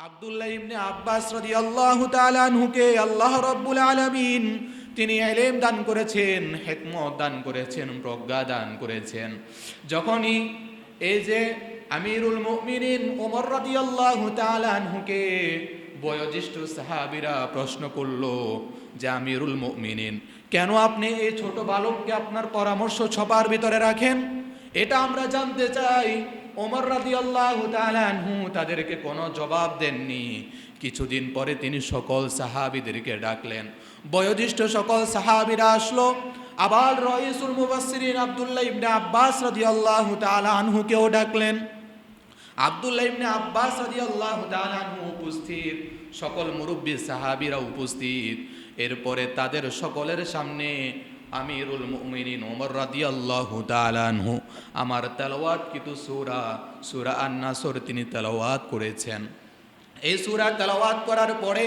আব্দুল্লাহ ইবনে আব্বাস রাদিয়াল্লাহু তাআলা আনহুকে আল্লাহ রাব্বুল আলামিন তিনি ইলম দান করেছেন, হিকমত দান করেছেন, প্রজ্ঞা দান করেছেন। যখনই এই যে আমিরুল মুমিনিন ওমর রাদিয়াল্লাহু তাআলা আনহুকে বয়োজ্যেষ্ঠ সাহাবীরা প্রশ্ন করল যে আমিরুল মুমিনিন, কেন আপনি এই ছোট বালককে আপনার পরামর্শ ছপার ভিতরে রাখেন? এটা আমরা জানতে চাই। ওমর রাদিয়াল্লাহু তাআলা আনহু তাদেরকে কোনো জবাব দেননি। কিছুদিন পরে তিনি সকল সাহাবীদেরকে ডাকলেন। বয়োজ্যেষ্ঠ সকল সাহাবীরা আসলো। আবার রাইসুল মুফাসসিরিন আব্দুল্লাহ ইবনে আব্বাস রাদিয়াল্লাহু তাআলা আনহুকেও ডাকলেন। আব্দুল্লাহ ইবনে আব্বাস রাদিয়াল্লাহু তাআলা আনহু উপস্থিত, সকল মুরব্বী সাহাবীরা উপস্থিত। এরপরে তাদের সকলের সামনে আমিরুল মুমিনিন ওমর রাদিয়াল্লাহু তাআলা আনহু আমার তেলাওয়াত কিছু সূরা আন-নাসর তিনি তেলাওয়াত করেছেন। এই সূরা তেলাওয়াত করার পরে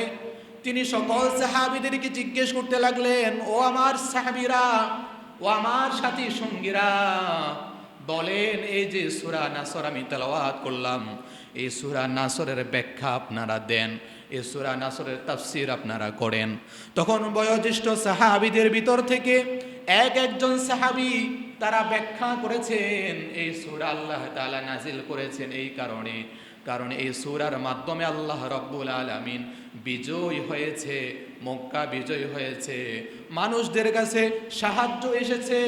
তিনি সকল সাহাবীদেরকে জিজ্ঞেস করতে লাগলেন, ও আমার সাহাবীরা, ও আমার সাথী সঙ্গীরা, বলেন এই যে সূরা নাসর আমি তেলাওয়াত করলাম, এই সূরা নাসরের ব্যাখ্যা আপনারা দেন, এই সূরা নাসরের তাফসীর আপনারা করেন। তখন বয়োজ্যেষ্ঠ সাহাবীদের ভিতর থেকে একজন সাহাবী তারা ব্যাখ্যা করেছেন, এই সূরা আল্লাহ তাআলা নাজিল করেছেন এই কারণে, কারণ এই সূরার মাধ্যমে আল্লাহ রাব্বুল আলামিন বিজয় হয়েছে, মক্কা বিজয় হয়েছে, মানুষদের কাছে সাহায্য এসেছে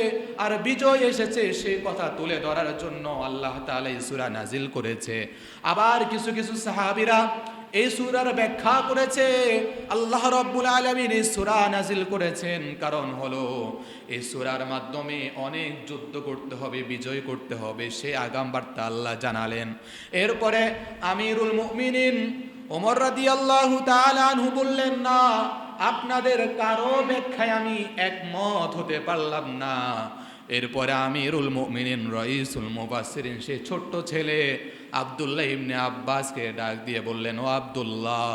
আর বিজয় এসেছে, সেই কথা তুলে ধরার জন্য আল্লাহ তাআলা এই সূরা নাজিল করেছে। আবার কিছু কিছু সাহাবীরা এই সূরার ব্যাখ্যা করেছে, আল্লাহ রাব্বুল আলামিন এই সূরা নাজিল করেছেন কারণ হলো এই সূরার মাধ্যমে অনেক যুদ্ধ করতে হবে, বিজয় করতে হবে, সে আগাম বার্তা আল্লাহ জানালেন। এরপরে আমিরুল মুমিনিন ওমর রাদিয়াল্লাহু তাআলা আনহু বললেন, না, আপনাদের কারো ব্যাখ্যায় আমি একমত হতে পারলাম না। এরপরে আমিরুল মুমিনিন রাইসুল মুফাসসিরিন সেই ছোট্ট ছেলে আব্দুল্লাহ ইবনে আব্বাসকে ডাক দিয়ে বললেন, ও আব্দুল্লাহ,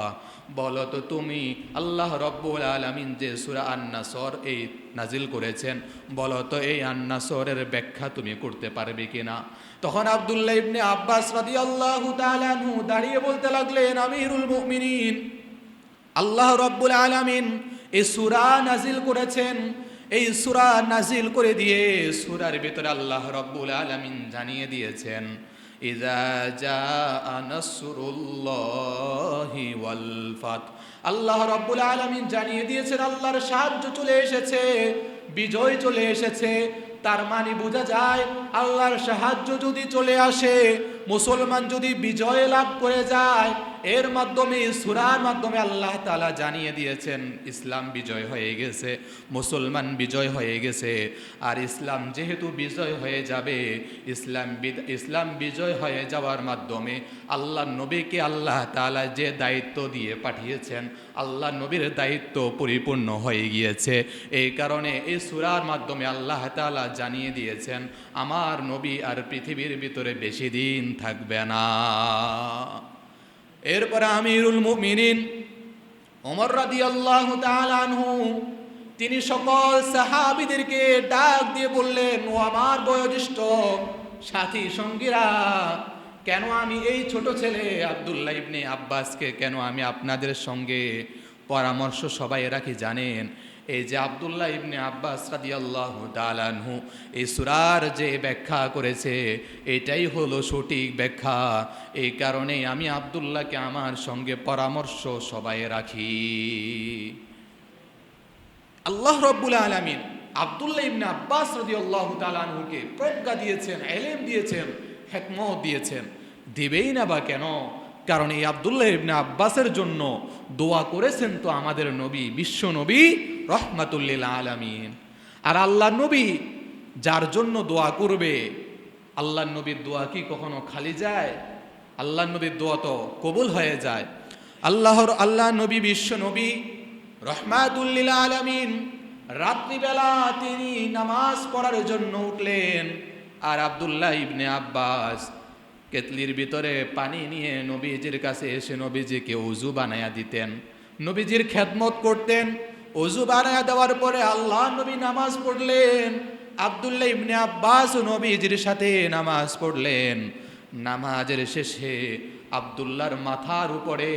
বলো তো তুমি আল্লাহ রাব্বুল আলামিন যে সূরা আন-নাসর এই নাজিল করেছেন, বলো তো এই আন-নাসরের ব্যাখ্যা তুমি করতে পারবে কিনা? তখন আব্দুল্লাহ ইবনে আব্বাস রাদিয়াল্লাহু তাআলা আনহু দাঁড়িয়ে বলতে লাগলেন, আমিরুল মুমিনিন, আল্লাহ রাব্বুল আলামিন এই সূরা নাজিল করেছেন, এই সূরা নাজিল করে দিয়ে সূরার ভিতরে আল্লাহ রাব্বুল আলামিন জানিয়ে দিয়েছেন, ইযা জাআ নাসরুল্লাহি ওয়াল ফাত। আল্লাহ রাব্বুল আলামিন জানিয়ে দিয়েছেন আল্লাহর সাহায্য চলে এসেছে, বিজয় চলে এসেছে। তার মানে বোঝা যায় আল্লাহর সাহায্য যদি চলে আসে, মুসলমান যদি বিজয় লাভ করে যায়, এর মাধ্যমে সূরার মাধ্যমে আল্লাহ তাআলা জানিয়ে দিয়েছেন ইসলাম বিজয় হয়ে গেছে, মুসলমান বিজয় হয়ে গেছে। আর ইসলাম যেহেতু বিজয় হয়ে যাবে, ইসলাম বিজয় হয়ে যাওয়ার মাধ্যমে আল্লাহ নবীকে আল্লাহ তাআলা যে দায়িত্ব দিয়ে পাঠিয়েছেন, আল্লাহ নবীর দায়িত্ব পরিপূর্ণ হয়ে গিয়েছে। এই কারণে এই সূরার মাধ্যমে আল্লাহ তাআলা জানিয়ে দিয়েছেন আমার নবী আর পৃথিবীর ভিতরে বেশি দিন থাকবে না। এরপরে আমিরুল মুমিনিন ওমর রাদিয়াল্লাহু তাআলা আনহু তিনি সকল সাহাবীদেরকে ডাক দিয়ে বললেন, ও আমার বয়োজ্যেষ্ঠ সাথী সঙ্গীরা, কেন আমি এই ছোট ছেলে আব্দুল্লাহ ইবনে আব্বাসকে কেন আমি আপনাদের সঙ্গে পরামর্শ সবাই রাখি জানেন? এই যে আব্দুল্লাহ ইবনে আব্বাস রাদিয়াল্লাহু তাআলা আনহু এই সূরার যে ব্যাখ্যা করেছে, এটাই হলো সঠিক ব্যাখ্যা। এই কারণে আমি আব্দুল্লাহকে আমার সঙ্গে পরামর্শ সবাই রাখি। আল্লাহ রাব্বুল আলামিন আব্দুল্লাহ ইবনে আব্বাস রাদিয়াল্লাহু তাআলা আনহুকে প্রজ্ঞা দিয়েছেন, ইলম দিয়েছেন, হিকমত দিয়েছেন। দিবেই না বা কেন? কারণ এই আব্দুল্লাহ ইবনে আব্বাসের জন্য দোয়া করেছেন তো আমাদের নবী, বিশ্ব নবী রাহমাতুল লিল আলামিন। আর আল্লাহ নবী যার জন্য দোয়া করবে, আল্লাহ নবীর দোয়া কি কখনো খালি যায়? আল্লাহ নবীর দোয়া তো কবুল হয়ে যায়। আল্লাহ নবী বিশ্ব নবী রাহমাতুল লিল আলামিন রাত্রিবেলা তিনি নামাজ পড়ার জন্য উঠলেন। আর আব্দুল্লাহ ইবনে আব্বাস কেতলির ভিতরে পানি নিয়ে নবীজির কাছে এসে নবীজিকে ওযু বানায়া দিতেন, নবীজির খেদমত করতেন। ওযু বানায়া দেওয়ার পরে আল্লাহ নবী নামাজ পড়লেন, আব্দুল্লাহ ইবনে আব্বাস নবীজির সাথে নামাজ পড়লেন। নামাজের শেষে আব্দুল্লাহর মাথার উপরে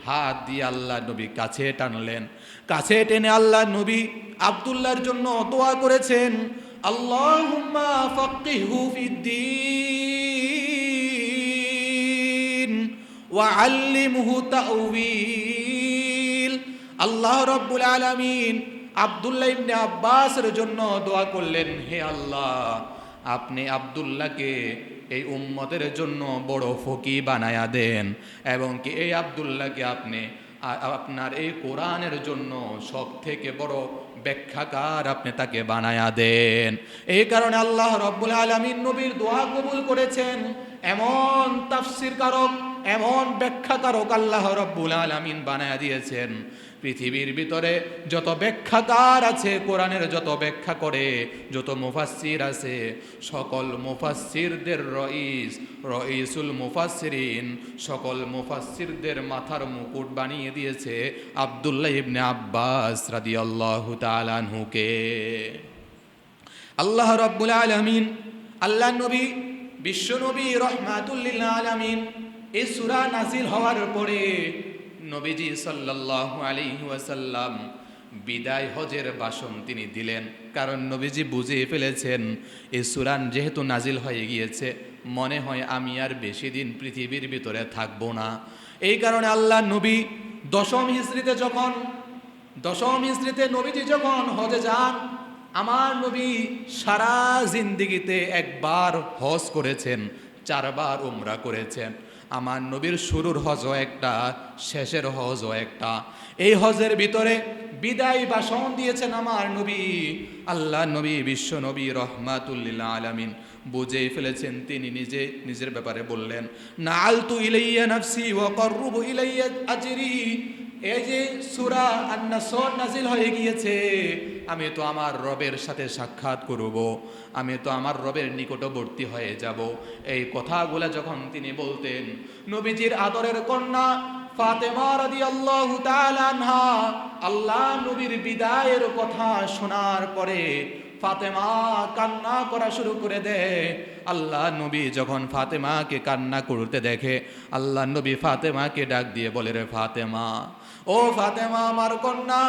হাত দিয়ে আল্লাহ নবী কাছে টানলেন। কাছে টেনে আল্লাহ নবী আব্দুল্লাহর জন্য দোয়া করেছেন, আল্লাহুম্মা ফাক্কিহু ফিদ্দীন ওয়া আল্লিমহু তাউযীল। আল্লাহ রাব্বুল আলামিন আব্দুল্লাহ ইবনে আব্বাসের জন্য দোয়া করলেন, হে আল্লাহ, আপনি আব্দুল্লাহকে এই উম্মতের জন্য বড় ফকি বানায়া দেন, এবং কি এই আব্দুল্লাহকে আপনি আপনার এই কোরআনের জন্য সব থেকে বড় ব্যাখ্যাকার আপনি তাকে বানায়া দেন। এই কারণে আল্লাহ রাব্বুল আলামিন নবীর দোয়া কবুল করেছেন। এমন তাফসীর কারক, এমন ব্যাখ্যাকারক আল্লাহ রাব্বুল আলামিন বানায়া দিয়েছেন। পৃথিবীর ভিতরে যত ব্যাখ্যাকার আছে, কোরআনের যত ব্যাখ্যা করে যত মুফাসসির আছে, সকল মুফাসসিরদের রইসুল মুফাসসিরিন, সকল মুফাসসিরদের মাথার মুকুট বানিয়ে দিয়েছে আব্দুল্লাহ ইবনে আব্বাস রাদিয়াল্লাহু তাআলা আনহুকে। আল্লাহ রাব্বুল আলামিন, আল্লাহ নবী, বিশ্ব নবী রহমাতুল লিল আলামিন, এই সূরা নাজিল হওয়ার পরে নবীজি সাল্লাল্লাহু আলাইহি ওয়াসাল্লাম বিদায় হজের ভাষণ তিনি দিলেন। কারণ নবীজি বুঝে ফেলেছেন এই সূরা যেহেতু নাজিল হয়ে গিয়েছে, মনে হয় আমি আর বেশি দিন পৃথিবীর ভিতরে থাকবো না। এই কারণে আল্লাহ নবী দশম হিজরিতে নবীজি যখন হজে যান, আমার নবী সারা জিন্দেগিতে একবার হজ করেছেন, 4 বার উমরা করেছেন। আমার নবীর শুরুর হজও একটা, শেষের হজও একটা। এই হজের ভিতরে বিদায় ভাষণ দিয়েছেন আমার নবী। আল্লাহ নবী, বিশ্ব নবী রহমাতুল লিল আলামিন বুঝেই ফেলেছেন। তিনি নিজের ব্যাপারে বললেন, নাআলতু ইলাইয়া নাফসি ওয়া কাররুবু ইলাইয়া আজরি। এই যে সূরা আন-নাসর নাজিল হয়ে গিয়েছে, আমি তো আমার রবের সাথে সাক্ষাৎ করব, আমি তো আমার রবের নিকটবর্তী হয়ে যাব। এই কথাগুলো যখন তিনি বলতেন, নবীজির আদরের কন্যা ফাতেমা রাদিয়াল্লাহু তাআলা আনহা আল্লাহ নবীর বিদায়ের কথা শোনার পরে ফাতেমা কান্না করা শুরু করে দেয়। আল্লাহ নবী যখন ফাতেমাকে কান্না করতে দেখে, আল্লাহ নবী ফাতেমাকে ডাক দিয়ে বলে, রে ফাতেমা, ও ফাতেমা আমার কন্যা,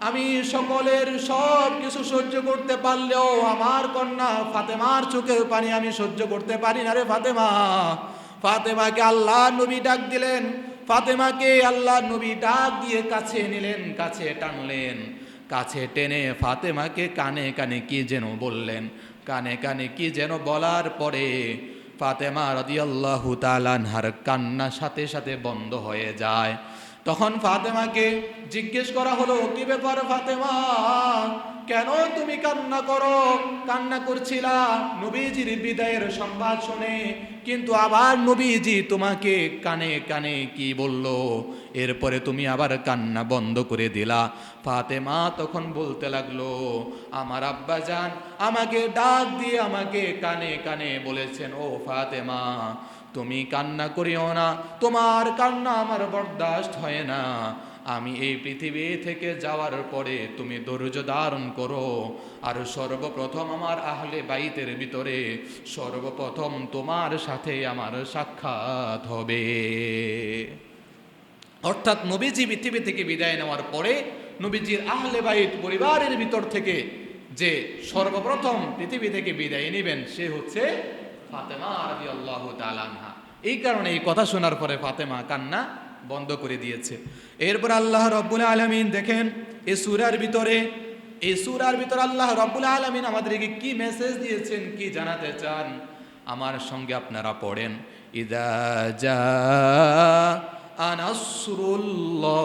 আমি সকলের সব কিছু সহ্য করতে পারলেও আমার কন্যা ফাতেমার চোখের পানি আমি সহ্য করতে পারি না রে ফাতেমা। ফাতেমাকে আল্লাহ নবী ডাক দিলেন। ফাতেমাকে আল্লাহ নবী ডাক দিয়ে কাছে নিলেন, কাছে টানলেন। কাছে টেনে ফাতেমাকে কানে কানে কি যেন বললেন। কানে কানে কি যেন বলার পরে ফাতেমা রাদিয়াল্লাহু তাআলা আনহার কান্না সাথে সাথে বন্ধ হয়ে যায়। তখন ফাতেমাকে জিজ্ঞেস করা হলো, কি ব্যাপার ফাতেমা, কেন তুমি কান্না করো? কান্না করছিলা নবীজির বিদায়ের সংবাদ শুনে, কিন্তু আবার নবীজি তোমাকে কানে কানে কি বলল, এরপরে তুমি আবার কান্না বন্ধ করে দিলা। ফাতেমা তখন বলতে লাগলো, আমার আব্বাজান আমাকে ডাক দিয়ে আমাকে কানে কানে বলেছেন, ও ফাতেমা, তুমি কান্না করিও না, তোমার কান্না আমার বরদাস্ত হয় না। আমি এই পৃথিবী থেকে যাওয়ার পরে তুমি ধৈর্য ধারণ করো, আর সর্বপ্রথম আমার আহলে বাইতের ভিতরে সর্বপ্রথম তোমার সাথে আমার সাক্ষাৎ হবে। অর্থাৎ নবীজি পৃথিবী থেকে বিদায় নেওয়ার পরে নবীজির আহলে বাইত পরিবারের ভিতর থেকে যে সর্বপ্রথম পৃথিবী থেকে বিদায় নেবেন সে হচ্ছে ফাতেমা রাদিয়াল্লাহু তাআলা আনহা। এই কারণে এই কথা শোনার পরে ফাতেমা কান্না বন্ধ করে দিয়েছে। এরপর আল্লাহ রাব্বুল আলামিন দেখেন এই সূরার ভিতরে আল্লাহ রাব্বুল আলামিন আমাদেরকে কি মেসেজ দিয়েছেন, কি জানাতে চান, আমার সঙ্গে আপনারা পড়েন। ইযা জাআ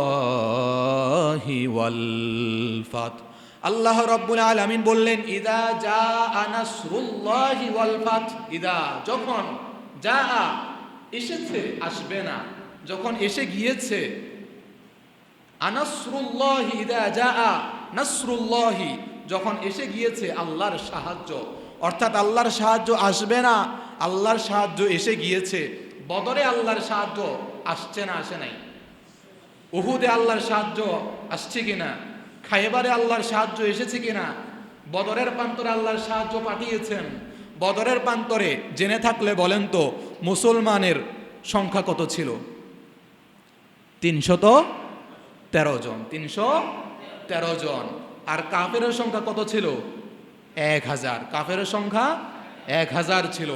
নাসরুল্লাহি ওয়াল ফাত। আল্লাহ রাব্বুল আলামিন বললেন, ইযা জাআ নাসরুল্লাহি ওয়াল ফাত। ইযা যখন, জাআ এসেছে, আসবে না, যখন এসে গিয়েছে। আনাসরুল্লাহি, ইযা জাআ নাসরুল্লাহি, যখন এসে গিয়েছে আল্লাহর সাহায্য। অর্থাৎ আল্লাহর সাহায্য আসবে না, আল্লাহর সাহায্য এসে গিয়েছে। বদরে আল্লাহর সাহায্য আসছে না, আসে নাই? উহুদে আল্লাহর সাহায্য আসছে কিনা? খায়বারে আল্লাহর সাহায্য এসেছে কিনা? বদরের প্রান্তরে আল্লাহর সাহায্য পাঠিয়েছেন। বদরের প্রান্তরে জেনে থাকলে বলেন তো, মুসলমানের সংখ্যা কত ছিল? 313 জন। 313 জন। আর কাফেরের সংখ্যা কত ছিল? 1000। কাফেরের সংখ্যা 1000 ছিল।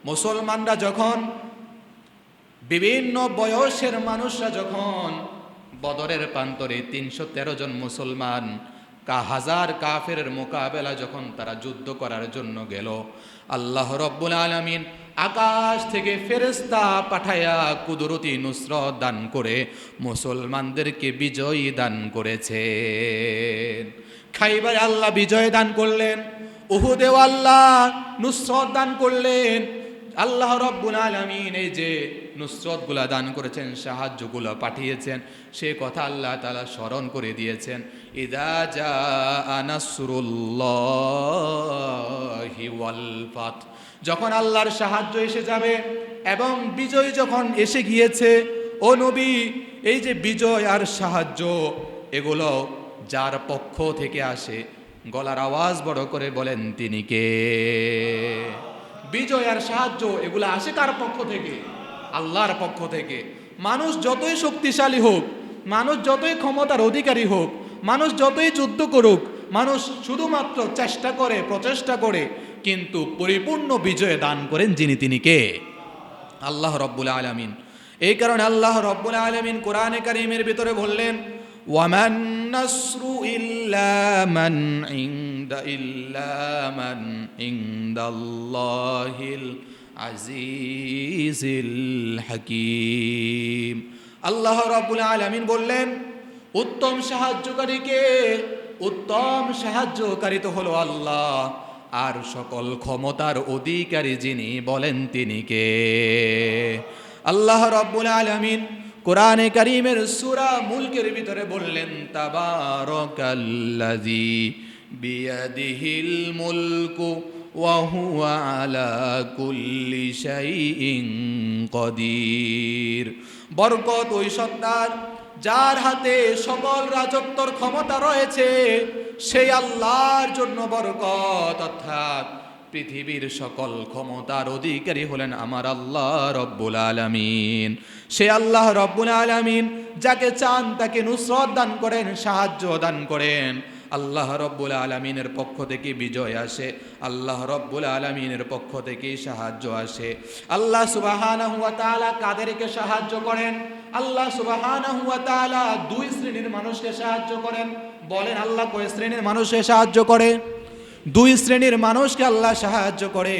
মুসলমানরা যখন, বিভিন্ন বয়সের মানুষরা যখন বদরের প্রান্তরে 313 জন মুসলমান হাজার কাফেরের মোকাবেলা যখন তারা যুদ্ধ করার জন্য গেল, আল্লাহ রব্বুল আলামিন আকাশ থেকে ফেরেশতা পাঠায়া কুদরতি নুসরত দান করে মুসলমানদেরকে বিজয় দান করেছেন। খাইবারে আল্লাহ বিজয় দান করলেন, উহুদেও আল্লাহ নুসরত দান করলেন। আল্লাহ রব্বুল আলামিন এই যে নুসরতগুলা দান করেছেন, সাহায্যগুলো পাঠিয়েছেন, সে কথা আল্লাহ তাআলা স্মরণ করে দিয়েছেন। ইযা জাআ নাসরুল্লাহি ওয়াল ফাত, যখন আল্লাহর সাহায্য এসে যাবে এবং বিজয় যখন এসে গিয়েছে, ও নবী, এই যে বিজয় আর সাহায্য এগুলো যার পক্ষ থেকে আসে, গলার আওয়াজ বড় করে বলেন তিনি কে? বিজয় আর সাহায্য এগুলো আসে কার পক্ষ থেকে? আল্লাহর পক্ষ থেকে। মানুষ যতই শক্তিশালী হোক, মানুষ যতই ক্ষমতার অধিকারী হোক, মানুষ যতই যুদ্ধ করুক, মানুষ শুধুমাত্র চেষ্টা করে, প্রচেষ্টা করে, কিন্তু পরিপূর্ণ বিজয় দান করেন যিনি, তিনি কে? আল্লাহ রব্বুল আলামিন। এই কারণে আল্লাহ রব্বুল আলামিন কোরআনে কারীমের ভিতরে বললেন, ওয়ামান নাসরু ইল্লা মান ইনদাল্লাহিল আজিজিল হাকীম। আল্লাহ রাব্বুল আলামিন বললেন, উত্তম সাহায্যকারী কে? উত্তম সাহায্যকারী তো হলো আল্লাহ, আর সকল ক্ষমতার অধিকারী যিনি, বলেন তিনি কে? আল্লাহ রাব্বুল আলামিন কোরআনে কারীমের সূরা মুলকের ভিতরে বললেন, তাবারাকাল্লাযী বিয়াদিহিল মুলকু ওয়া হুয়া আলা কুল্লি শাইইন কাদির। বরকত ওই সত্তার যার হাতে সকল রাজত্বর ক্ষমতা রয়েছে, সেই আল্লাহর জন্য বরকত, অর্থাৎ পৃথিবীর সকল ক্ষমতার অধিকারী হলেন আমার আল্লাহ রব্বুল আলামিন। সে আল্লাহ রব্বুল আলামিন যাকে চান তাকে নুসরত দান করেন, সাহায্য দান করেন। আল্লাহ রব্বুল আলামিনের পক্ষ থেকে বিজয় আসে, আল্লাহ রব্বুল আলামিনের পক্ষ থেকে সাহায্য আসে। আল্লাহ সুবহানাহু ওয়া তাআলা কাদেরকে সাহায্য করেন? আল্লাহ সুবহানাহু ওয়া তাআলা দুই শ্রেণীর মানুষকে সাহায্য করেন। বলেন আল্লাহ কয় শ্রেণীর মানুষকে সাহায্য করে? দুই শ্রেণীর মানুষকে আল্লাহ সাহায্য করে।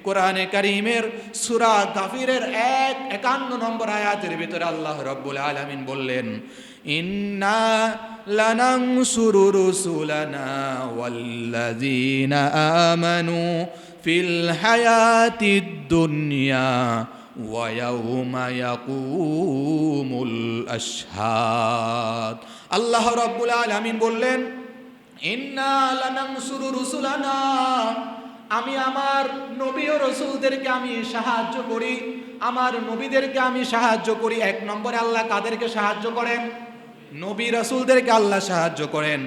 কোরআনে কারীমের সূরা গাফিরের 51 নম্বর আয়াতের ভিতরে আল্লাহ রব্বুল আলামিন বললেন, ইন্না লানানসুরু রুসুলানা ওয়াল্লাযীনা আমানু ফিল হায়াতিদ দুনিয়া ওয়া ইয়াউমা ইয়াকুমুল আশহাদ। আল্লাহ রব্বুল আলামিন বললেন, ইন্না লানানসুরু রুসুলানা, আমি আমার নবী ও রাসূলদেরকে আমি সাহায্য করি, আমার নবীদেরকে আমি সাহায্য করি। এক নম্বরে আল্লাহ কাদেরকে সাহায্য করেন? নবী রাসূলদেরকে আল্লাহ সাহায্য করেন।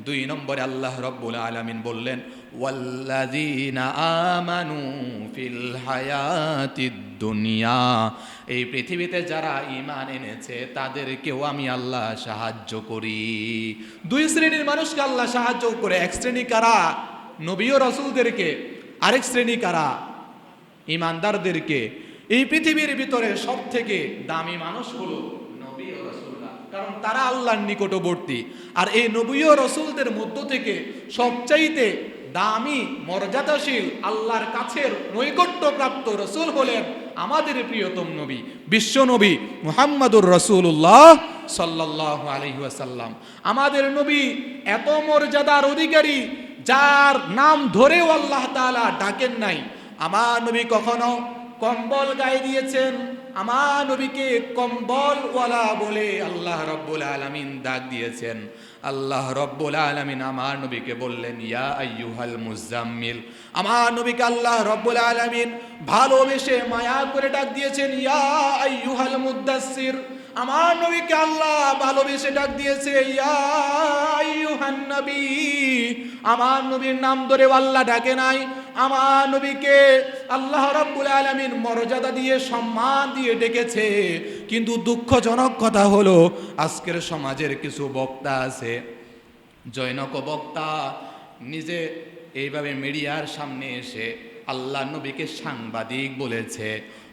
দুই নম্বরে আল্লাহ রব্বুল আলামিন বললেন, ওয়াল্লাযীনা আমানু ফিল হায়াতিদ দুনিয়া, এই পৃথিবীতে যারা ঈমান এনেছে তাদেরকেও আমি আল্লাহ সাহায্য করি। দুই শ্রেণীর মানুষকে আল্লাহ সাহায্য করে। এক শ্রেণী কারা? নবী ও রাসূলদেরকে। আরেক শ্রেণী কারা? ঈমানদারদেরকে। এই পৃথিবীর ভিতরে সবথেকে দামি মানুষ হলো নবী ও রাসূলরা, কারণ তারা আল্লাহর নিকটবর্তী। আর এই নবী ও রাসূলদের মধ্য থেকে সবচাইতে দামি, মর্যাদাশীল, আল্লাহর কাছের নৈকট্যপ্রাপ্ত রাসূল হলেন আমাদের প্রিয়তম নবী, বিশ্ব নবী মুহাম্মাদুর রাসূলুল্লাহ সাল্লাল্লাহু আলাইহি ওয়াসাল্লাম। আমাদের নবী এত মর্যাদার অধিকারী, যার নাম ধরেও আল্লাহ তাআলা ডাকেন নাই। আমার নবী কখনো কম্বল গায়ে দিয়েছেন, আমার নবীকে কম্বলওয়ালা বলে আল্লাহ রব্বুল আলামিন ডাক দিয়েছেন। আল্লাহ রব্বুল আলামিন আমার নবীকে বললেন, ইয়া আইয়ুহাল মুজাম্মিল। আমার নবীকে আল্লাহ রব্বুল আলামিন ভালোবেসে মায়া করে ডাক দিয়েছেন, ইয়া আইয়ুহাল মুদ্দাসসির। আমার নবীকে আল্লাহ ভালোবেসে ডাক দিয়েছে ইয়া আইয়ুহান নবী। আমার নবীর নাম ধরে আল্লাহ ডাকে নাই, আমার নবীকে আল্লাহ রাব্বুল আলামিন মর্যাদা দিয়ে সম্মান দিয়ে ডেকেছে। কিন্তু দুঃখজনক কথা হলো আজকের সমাজের কিছু বক্তা আছে, জৈনক বক্তা, নিজে এইভাবে মিডিয়ার সামনে এসে আল্লাহ নবীকে সাংবাদিক বলেছে।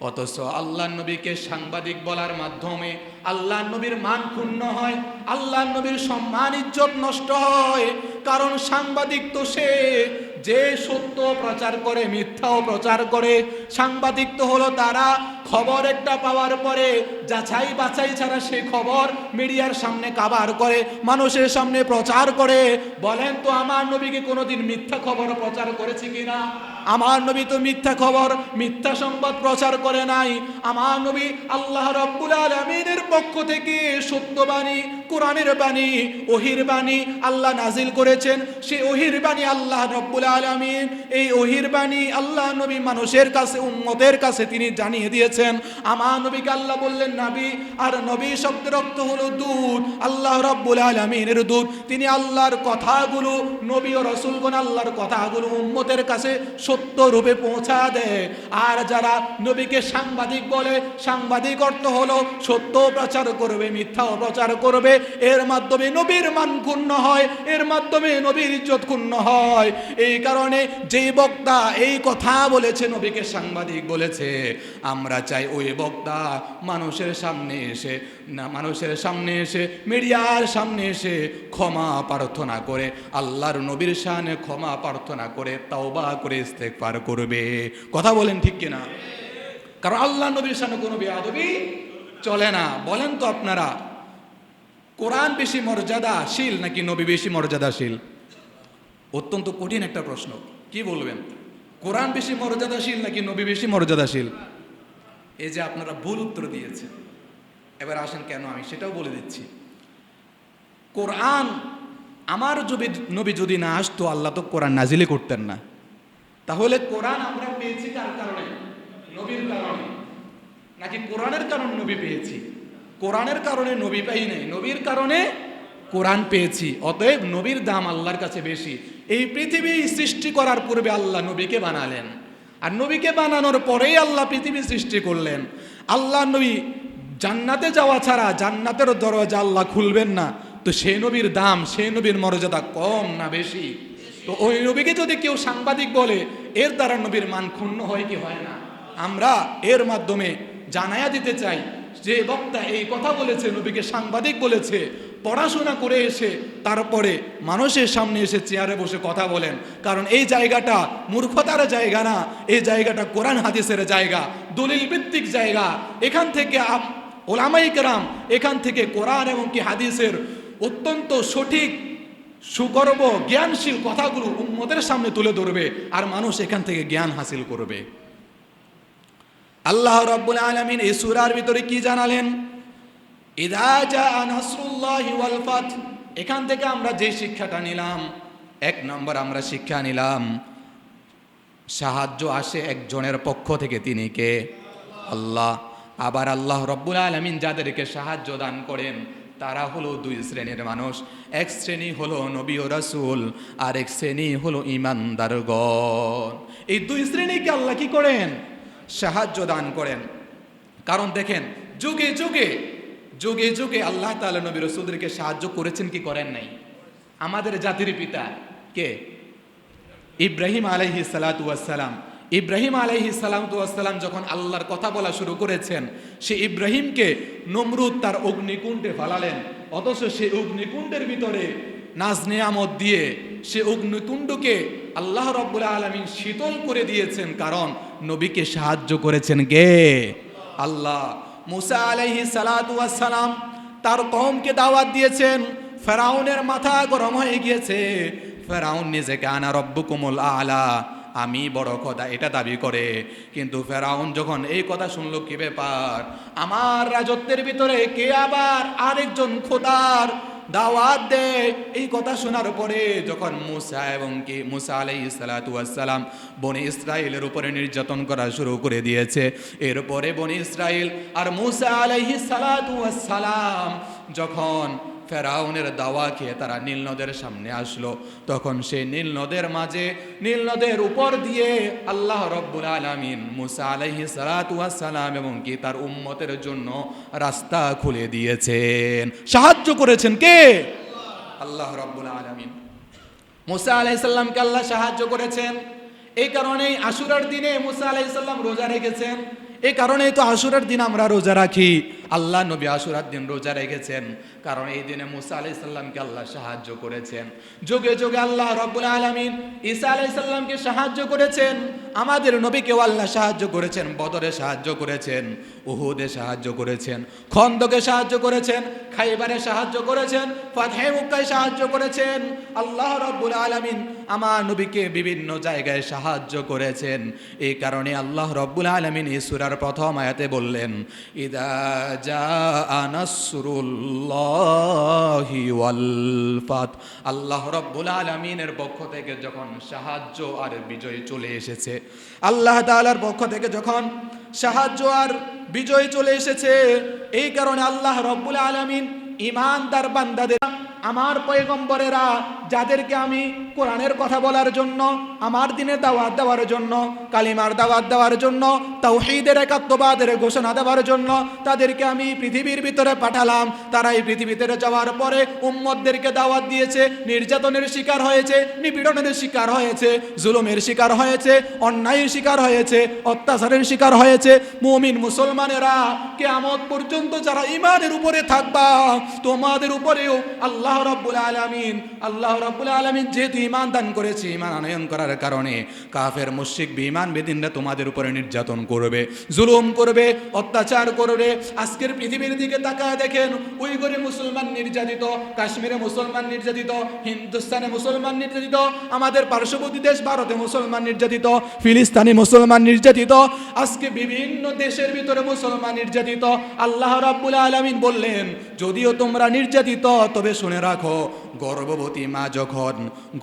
অথচ আল্লাহ নবীকে সাংবাদিক বলার মাধ্যমে আল্লাহ নবীর মান ক্ষুণ্ণ হয়, আল্লাহ নবীর সম্মান ইজ্জত নষ্ট হয়। কারণ সাংবাদিক তো সে যে সত্য প্রচার করে মিথ্যাও প্রচার করে। সাংবাদিক তো হলো তারা খবর একটা পাওয়ার পরে যাচাই বাছাই ছাড়া সে খবর মিডিয়ার সামনে কাভার করে, মানুষের সামনে প্রচার করে। বলেন তো আমার নবীকে কোনোদিন মিথ্যা খবর প্রচার করেছে কিনা? আমার নবী তো মিথ্যা খবর মিথ্যা সংবাদ প্রচার করে নাই। আমার নবী আল্লাহ রাব্বুল আলামিনের পক্ষ থেকে সত্যবাণী, কোরআনের বাণী, ওহির বাণী আল্লাহ নাজিল করেছেন। সেই ওহির বাণী আল্লাহ রাব্বুল আলামিন, এই ওহির বাণী আল্লাহ নবী মানুষের কাছে, উম্মতের কাছে তিনি জানিয়ে দিয়েছেন। আমার নবীকে আল্লাহ বললেন নবী, আর নবী শব্দের অর্থ হলো দূত, আল্লাহ রাব্বুল আলামিনের দূত। তিনি আল্লাহর কথাগুলো, নবী ও রাসূলগণ আল্লাহর কথাগুলো উম্মতের কাছে সত্য রূপে পৌঁছা দেয়। আর যারা নবীকে সাংবাদিক বলে, সাংবাদিক অর্থ হলো সত্য প্রচার করবে, মিথ্যাও প্রচার করবে। এর মাধ্যমে নবীর মান ক্ষুণ্ণ হয়, এর মাধ্যমে নবীর ইজ্জত ক্ষুণ্ণ হয়। এই কারণে যেই বক্তা এই কথা বলেছে, নবীকে সাংবাদিক বলেছে, আমরা চাই ওই বক্তা মানুষের সামনে এসে মানুষের সামনে এসে মিডিয়ার সামনে এসে ক্ষমা প্রার্থনা করে, আল্লাহর নবীর শানে ক্ষমা প্রার্থনা করে, তাওবা করে ইস্তেগফার করবে। কথা বলেন ঠিক কিনা? কারণ আল্লাহ নবীর শানে কোনো বেয়াদবি চলে না। বলেন তো আপনারা, কোরআন বেশি মর্যাদাশীল নাকি নবী বেশি মর্যাদাশীল? অত্যন্ত কঠিন একটা প্রশ্ন, কি বলবেন? কোরআন বেশি মর্যাদাশীল নাকি নবী বেশি মর্যাদাশীল? এই যে আপনারা ভুল উত্তর দিয়েছেন। এবার আসেন কেন, আমি সেটাও বলে দিচ্ছি। কোরআন, আমার নবী যদি না আসতো আল্লাহ তো কোরআন নাজিলে করতেন না। তাহলে কোরআন আমরা পেয়েছি কার কারণে? নবীর কারণে। নাকি কোরআনের কারণে নবী পেয়েছি? কোরআনের কারণে নবী পাই নাই, নবীর কারণে কোরআন পেয়েছি। অতএব নবীর দাম আল্লাহর কাছে বেশি। এই পৃথিবী সৃষ্টি করার পূর্বে আল্লাহ নবীকে বানালেন, আর নবীকে বানানোর পরেই আল্লাহ পৃথিবী সৃষ্টি করলেন। আল্লাহ নবী জান্নাতে যাওয়া ছাড়া জান্নাতের দরজা আল্লাহ খুলবেন না। তো সেই নবীর দাম, সেই নবীর মর্যাদা কম না বেশি? তো ওই নবীকে যদি কেউ সাংবাদিক বলে, এর দ্বারা নবীর মান ক্ষুণ্ণ হয় কি হয় না? আমরা এর মাধ্যমে জানায়া দিতে চাই, যে বক্তা এই কথা বলেছে, নবীকে সাংবাদিক বলেছে, পড়াশোনা করে এসে তারপরে মানুষের সামনে এসে চেয়ারে বসে কথা বলেন। কারণ এই জায়গাটা মূর্খতার জায়গা না, এই জায়গাটা কোরআন হাদিসের জায়গা, দলিল ভিত্তিক জায়গা। এখান থেকে ওলামায়ে কেরাম এখান থেকে কোরআন এবং কি হাদিসের অত্যন্ত সঠিক, সুগর্ব, জ্ঞানশীল কথাগুলো উম্মতের সামনে তুলে ধরবে, আর মানুষ এখান থেকে জ্ঞান হাসিল করবে। আল্লাহ রাব্বুল আলামিন এই সূরার ভিতরে কি জানালেন? ইযা জাআ নাসরুল্লাহি ওয়াল ফাত। এখান থেকে আমরা যে শিক্ষাটা নিলাম, এক নম্বর আমরা শিক্ষা নিলাম, সাহায্য আসে একজনের পক্ষ থেকে, তিনি কে? আল্লাহ। আবার আল্লাহ রাব্বুল আলামিন যাদেরকে সাহায্য দান করেন তারা হলো দুই শ্রেণীর মানুষ। এক শ্রেণী হলো নবী ও রাসূল, আর এক শ্রেণী হলো ঈমানদারগণ। এই দুই শ্রেণীকে আল্লাহ কি করেন? সাহায্য দান করেন। কারণ দেখেন, যুগে যুগে যুগে যুগে আল্লাহ তাআলা নবী রাসূলদেরকে সাহায্য করেছেন কি করেন নাই? আমাদের জাতির পিতা কে? ইব্রাহিম আলাইহিস সালাতু ওয়াস সালাম। ইব্রাহিম আলাইহিস সালাতু ওয়াস সালাম যখন আল্লাহর কথা বলা শুরু করেছেন, সে ইব্রাহিমকে নমরুদ তার অগ্নিকুণ্ডে ফালালেন। অথচ সে অগ্নিকুণ্ডের ভিতরে নাজ নেয়ামত দিয়ে সে অগ্নিকুণ্ডকে আল্লাহ রাব্বুল আলামিন শীতল করে দিয়েছেন। কারণ নবীকে সাহায্য করেছেন কে? আল্লাহ। মুসা আলাইহিস সালাতু ওয়াস সালাম তার কওমকে দাওয়াত দিয়েছেন, ফেরাউনের মাথা গরম হয়ে গিয়েছে। ফেরাউন নিজেকে আনা রব্বুকুমুল আলা, আমি বড় খোদা এটা দাবি করে। কিন্তু ফেরাউন যখন এই কথা শুনলো, কি ব্যাপার, আমার রাজত্বের ভিতরে কে আবার আরেকজন খোদার দাওয়াত দেয়। এই কথা শোনার পরে যখন মুসা আলাইহিস সালাতু ওয়াস সালাম বনি ইসরাইলের উপরে নির্যাতন করা শুরু করে দিয়েছে, এরপরে বনি ইসরাইল আর মুসা আলাইহিস সালাতু ওয়াস সালাম যখন ফেরাউনের দাওয়া খেয়ে তারা নীল নদের সামনে আসলো, তখন সেই নীল নদের মাঝে, নীল নদের উপর দিয়ে আল্লাহ রব্বুল আলামিন মুসা আলাইহিস সালাতু ওয়াস সালাম এবং কি তার উম্মতের জন্য রাস্তা খুলে দিয়েছেন। সাহায্য করেছেন কে? আল্লাহ রব্বুল আলামিন। মুসা আলাইহিস সালামকে আল্লাহ সাহায্য করেছেন। এই কারণেই আশুরার দিনে মুসা আলাইহিস সালাম রোজা রেখেছেন। এই কারণেই তো আশুরার দিন আমরা রোজা রাখি। আল্লাহ নবী আশুরার দিন রোজা রেখেছেন, কারণ এই দিনে মুসা আলাইহিস সালামকে আল্লাহ সাহায্য করেছেন। যুগে যুগে আল্লাহ রাব্বুল আলামিন ঈসা আলাইহিস সালামকে সাহায্য করেছেন, আমাদের নবীকেও আল্লাহ সাহায্য করেছেন। বদরে সাহায্য করেছেন, উহুদে সাহায্য করেছেন, খন্দকে সাহায্য করেছেন, খাইবারে সাহায্য করেছেন, ফাতহে মক্কায় সাহায্য করেছেন। আল্লাহ রাব্বুল আলামিন আমার নবীকে বিভিন্ন জায়গায় সাহায্য করেছেন। এই কারণে আল্লাহ রাব্বুল আলামিন এই সূরার প্রথম আয়াতে বললেন, ইদা জাআ নাসরুল্লাহি ওয়াল ফাত। আল্লাহ রাব্বুল আলামিনের পক্ষ থেকে যখন সাহায্য আর বিজয় চলে এসেছে, আল্লাহ তাআলার পক্ষ থেকে যখন সাহায্য আর বিজয় চলে এসেছে, এই কারণে আল্লাহ রাব্বুল আলামিন ঈমানদার বান্দাদের, আমার পয়গম্বরেরা যাদেরকে আমি কোরআনের কথা বলার জন্য, আমার দিনের দাওয়াত দেওয়ার জন্য, কালিমার দাওয়াত দেওয়ার জন্য, তাওহীদের একাত্মবাদের ঘোষণা দেওয়ার জন্য তাদেরকে আমি পৃথিবীর ভিতরে পাঠালাম। তারা এই পৃথিবীতে যাওয়ার পরে উম্মতদেরকে দাওয়াত দিয়েছে, নির্যাতনের শিকার হয়েছে, নিপীড়নের শিকার হয়েছে, জুলুমের শিকার হয়েছে, অন্যায়ের শিকার হয়েছে, অত্যাচারের শিকার হয়েছে। মুমিন মুসলমানেরা কিয়ামত পর্যন্ত যারা ঈমানের উপরে থাকবা, তোমাদের উপরেও আল্লাহ রাব্বুল আলামিন যেহেতু ঈমান দান করেছে, ঈমান আনয়ন করার কারণে কাফের মুশরিক বেঈমান বেদিনরা তোমাদের উপরে নির্যাতন করবে, জুলুম করবে, অত্যাচার করবে। আজকের পৃথিবীর দিকে তাকায় দেখেন, উইগরে মুসলমান নির্যাতিত, কাশ্মীরে মুসলমান নির্যাতিত, হিন্দুস্তানে মুসলমান নির্যাতিত, আমাদের পার্শ্ববর্তী দেশ ভারতে মুসলমান নির্যাতিত, ফিলিস্তিনে মুসলমান নির্যাতিত, আজকে বিভিন্ন দেশের ভিতরে মুসলমান নির্যাতিত। আল্লাহ রাব্বুল আলামিন বললেন, যদিও তোমরা নির্যাতিত, তবে শুনে রাখো, গর্ভবতী মা যখন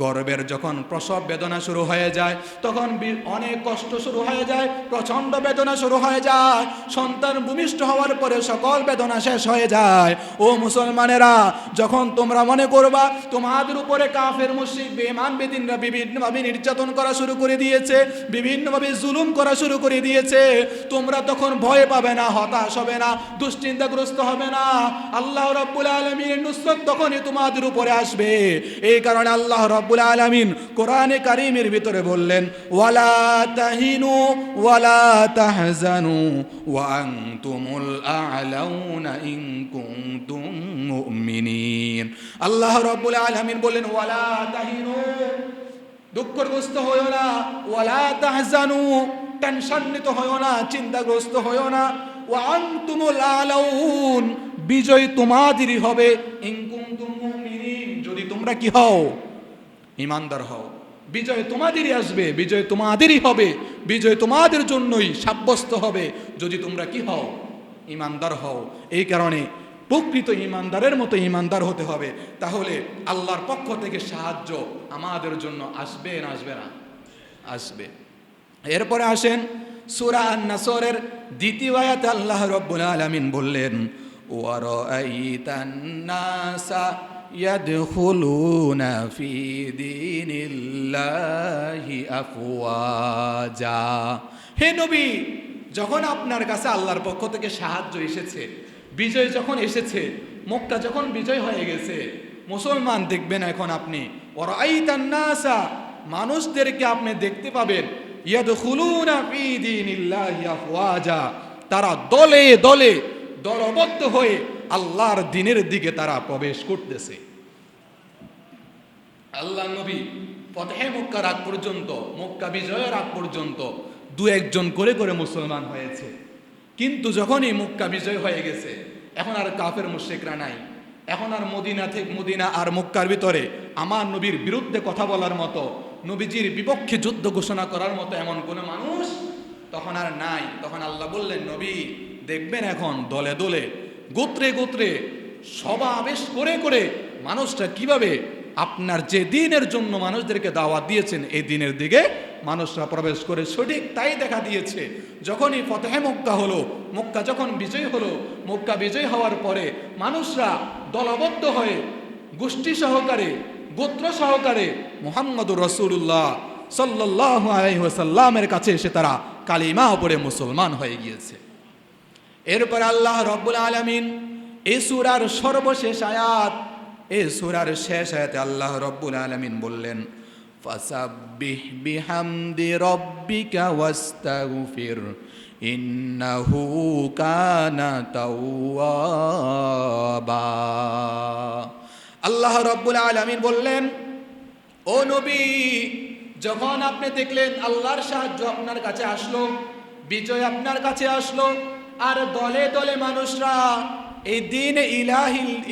গর্ভের যখন প্রসব বেদনা শুরু হয়ে যায়, তখন অনেক কষ্ট শুরু হয়ে যায়, প্রচন্ড বেদনা শুরু হয়ে যায়। সন্তান ভূমিষ্ঠ হওয়ার পরে সকল বেদনা শেষ হয়ে যায়। ও মুসলমানেরা, যখন তোমরা মনে করবা তোমাদের উপরে কাফের মুশরিক বেঈমান বেদিনরা বিভিন্নভাবে নির্যাতন করা শুরু করে দিয়েছে, বিভিন্নভাবে জুলুম করা শুরু করে দিয়েছে, তোমরা তখন ভয় পাবে না, হতাশ হবে না, দুশ্চিন্তাগ্রস্ত হবে না। আল্লাহ রাব্বুল আলামিনের নুসরত তখনই তোমাদের উপরে আসবে। এই কারণে আল্লাহ রাব্বুল আলামিন কোরআনে কারীমের ভিতরে বললেন, ওয়ালা তাহিনু ওয়ালা তাহজানু ওয়া আনতুমুল আ'লাউনা ইন কুনতুম মুমিনিন। আল্লাহ রাব্বুল আলামিন বললেন, ওয়ালা তাহিনু, দুঃখগ্রস্ত হয়ো না, ওয়ালা তাহজানু, টেনশনিত হয়ো না, চিন্তাগ্রস্ত হয়ো না, ওয়া আনতুমুল আ'লাউন, বিজয় তোমাদেরই হবে, ইন কুনতুম মুমিনিন, যদি তোমরা কি হও, ঈমানদার হও। বিজয় তোমাদেরই আসবে, বিজয় তোমাদেরই হবে, বিজয় তোমাদের জন্যই সাব্যস্ত হবে যদি তোমরা কি হও, ঈমানদার হও। এই কারণে প্রকৃত ঈমানদারের মতো ঈমানদার হতে হবে, তাহলে আল্লাহর পক্ষ থেকে সাহায্য আমাদের জন্য আসবে না আসবে না? আসবে। এরপরে আসেন সূরা আন-নাসরের দ্বিতীয় আয়াতে আল্লাহ রাব্বুল আলামিন বললেন, ওয়া রাআইতান নাসা ইয়াদখুলুনা ফি দীনিল্লাহি আফওয়াজা। হে নবী, যখন আপনার কাছে আল্লাহর পক্ষ থেকে সাহায্য এসেছে, বিজয় যখন এসেছে, মক্কা যখন বিজয় হয়ে গেছে, মুসলমান দেখবেন এখন আপনি, ওয়া রাআইতান নাসা, মানুষদেরকে আপনি দেখতে পাবেন, ইয়াদখুলুনা ফি দীনিল্লাহি আফওয়াজা, তারা দলে দলে দলবদ্ধ হয়ে আল্লাহর দ্বীনের দিকে তারা প্রবেশ করতেছে। আল্লাহ নবী ফতহে মক্কার আগ পর্যন্ত, মক্কা বিজয়ের আগ পর্যন্ত দু একজন করে করে মুসলমান হয়েছে, কিন্তু যখনই মক্কা বিজয় হয়ে গেছে, এখন আর কাফের মুশরিকরা নাই, এখন আর মদিনা আর মক্কার ভিতরে আমার নবীর বিরুদ্ধে কথা বলার মতো, নবীজির বিপক্ষে যুদ্ধ ঘোষণা করার মতো এমন কোনো মানুষ তখন আর নাই। তখন আল্লাহ বললেন, নবী দেখবেন এখন দলে দলে, গোত্রে গোত্রে সমাবেশ করে করে মানুষটা কিভাবে আপনার যে দিনের জন্য মানুষদেরকে দাওয়াত দিয়েছেন এই দিনের দিকে মানুষরা প্রবেশ করে সঠিক তাই দেখা দিয়েছে। যখনই ফতেহে মক্কা হলো, মক্কা যখন বিজয় হলো, মক্কা বিজয় হওয়ার পরে মানুষরা দলবদ্ধ হয়ে গোষ্ঠী সহকারে গোত্র সহকারে মুহাম্মদুর রাসূলুল্লাহ সাল্লাল্লাহু আলাইহি ওয়াসাল্লামের কাছে এসে তারা কালিমা পড়ে মুসলমান হয়ে গিয়েছে। এরপর আল্লাহ রাব্বুল আলামিন এই সূরার সর্বশেষ আয়াত, এই সূরার শেষ আয়াতে আল্লাহ রাব্বুল আলামিন বললেন, ফাসাব্বিহ বিহামদি রাব্বিকা ওয়াস্তাগফির ইন্নাহু কানা তাওয়াবা। আল্লাহ রাব্বুল আলামিন বললেন, ও নবী, যখন আপনি দেখলেন আল্লাহর সাহায্য আপনার কাছে আসলো, বিজয় আপনার কাছে আসলো, আর দলে দলে মানুষরা এই দিন